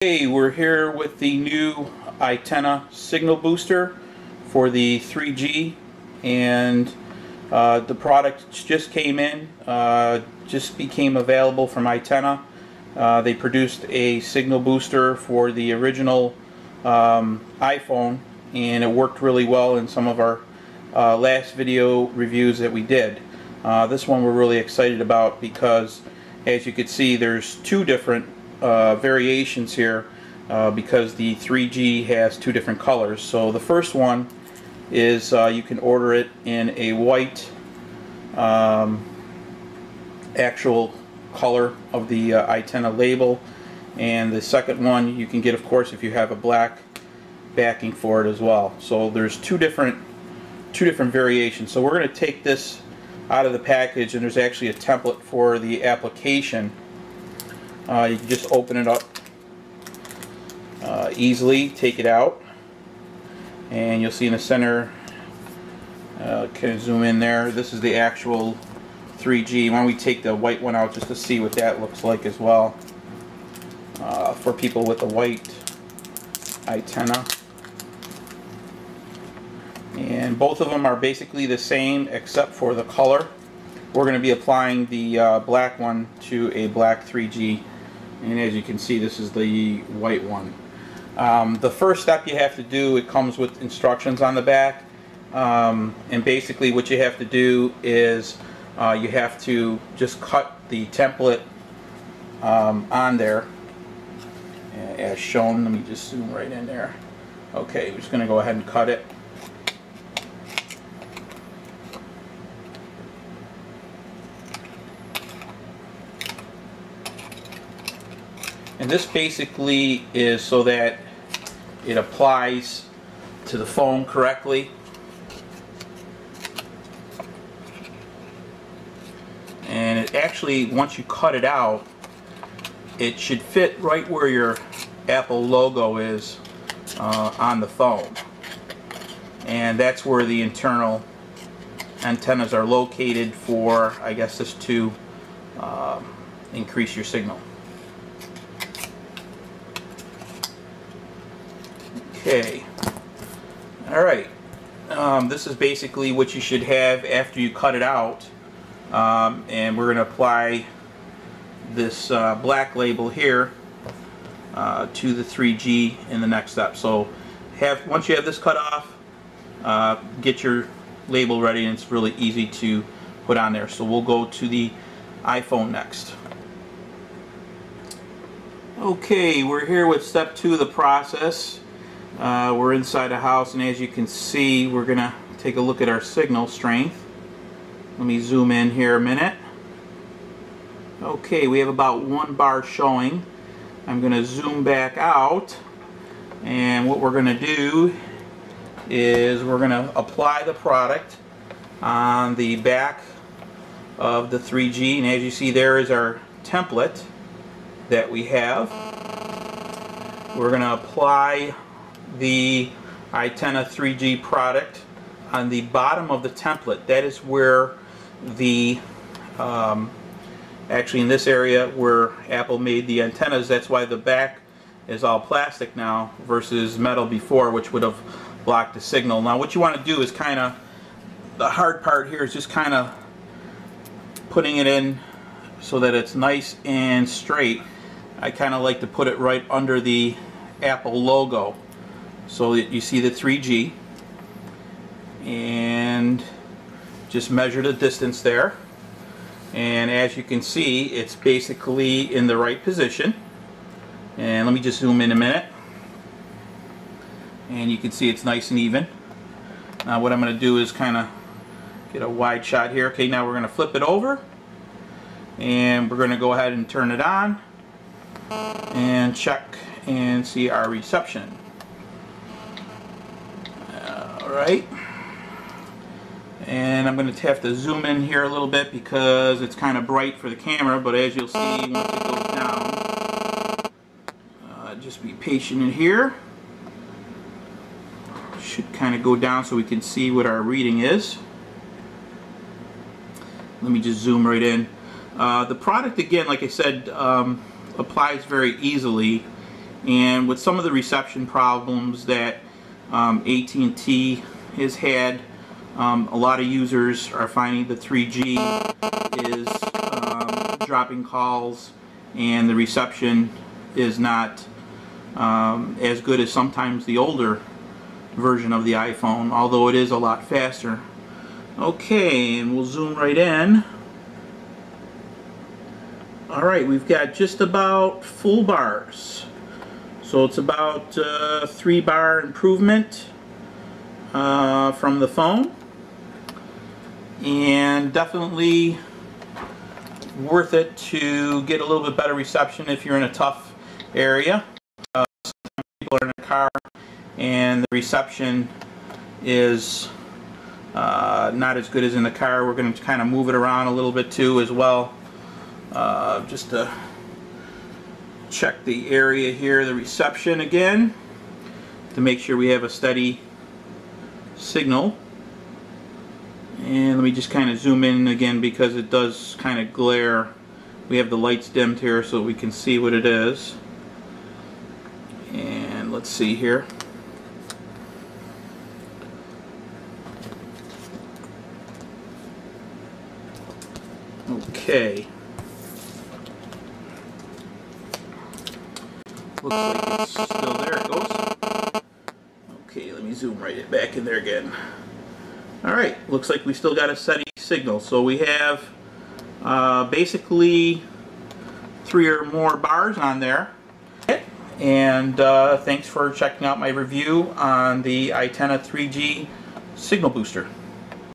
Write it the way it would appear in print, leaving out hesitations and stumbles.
Hey, we're here with the new i-tena signal booster for the 3G, and the product just came in, just became available from i-tena. They produced a signal booster for the original iPhone, and it worked really well in some of our last video reviews that we did. This one we're really excited about because, as you can see, there's two different variations here because the 3G has two different colors. So the first one is you can order it in a white actual color of the i-tena label, and the second one you can get, of course, if you have a black backing for it as well. So there's two different variations. So we're going to take this out of the package, and there's actually a template for the application. You can just open it up easily, take it out, and you'll see in the center, kind of zoom in there, this is the actual 3G. Why don't we take the white one out just to see what that looks like as well, for people with the white i-tena. And both of them are basically the same except for the color. We're going to be applying the black one to a black 3G, and as you can see, this is the white one. The first step you have to do, it comes with instructions on the back, and basically what you have to do is you have to just cut the template on there as shown. Let me just zoom right in there. Okay, we're just going to go ahead and cut it. And this basically is so that it applies to the phone correctly. And it actually, once you cut it out, it should fit right where your Apple logo is on the phone. And that's where the internal antennas are located for, I guess, this to increase your signal. Okay, alright, this is basically what you should have after you cut it out, and we're going to apply this black label here to the 3G in the next step. So once you have this cut off, get your label ready, and it's really easy to put on there. So we'll go to the iPhone next. Okay, we're here with step 2 of the process. We're inside a house, and as you can see, we're going to take a look at our signal strength. Let me zoom in here a minute. Okay, we have about 1 bar showing. I'm going to zoom back out, and what we're going to do is we're going to apply the product on the back of the 3G, and as you see, there is our template that we have. We're going to apply the i-tena 3G product on the bottom of the template. That is where the actually in this area where Apple made the antennas, that's why the back is all plastic now versus metal before, which would have blocked the signal. Now what you want to do is kind of, the hard part here is just kind of putting it in so that it's nice and straight. I kind of like to put it right under the Apple logo, so that you see the 3G, and just measure the distance there, and as you can see, it's basically in the right position. And let me just zoom in a minute, and you can see it's nice and even. Now what I'm going to do is kind of get a wide shot here. Okay, now we're going to flip it over, and we're going to go ahead and turn it on and check and see our reception. Alright, and I'm going to have to zoom in here a little bit because it's kind of bright for the camera, but as you'll see, once it goes down, just be patient in here. Should kind of go down so we can see what our reading is. Let me just zoom right in. The product, again, like I said, applies very easily, And with some of the reception problems that AT&T has had, a lot of users are finding the 3G is dropping calls, and the reception is not as good as sometimes the older version of the iPhone, although it is a lot faster. Okay, and we'll zoom right in. Alright, we've got just about full bars. So it's about 3-bar improvement from the phone, and definitely worth it to get a little bit better reception if you're in a tough area. Sometimes people are in a car and the reception is not as good as in the car. We're going to kind of move it around a little bit too as well, just to check the area here, the reception again, to make sure we have a steady signal. And let me just kind of zoom in again because it does kind of glare. We have the lights dimmed here so we can see what it is. And let's see here. Okay. Looks like it's still there. It goes. Okay, let me zoom right back in there again. Alright, looks like we still got a steady signal. So we have basically 3 or more bars on there. And thanks for checking out my review on the i-tena 3G signal booster.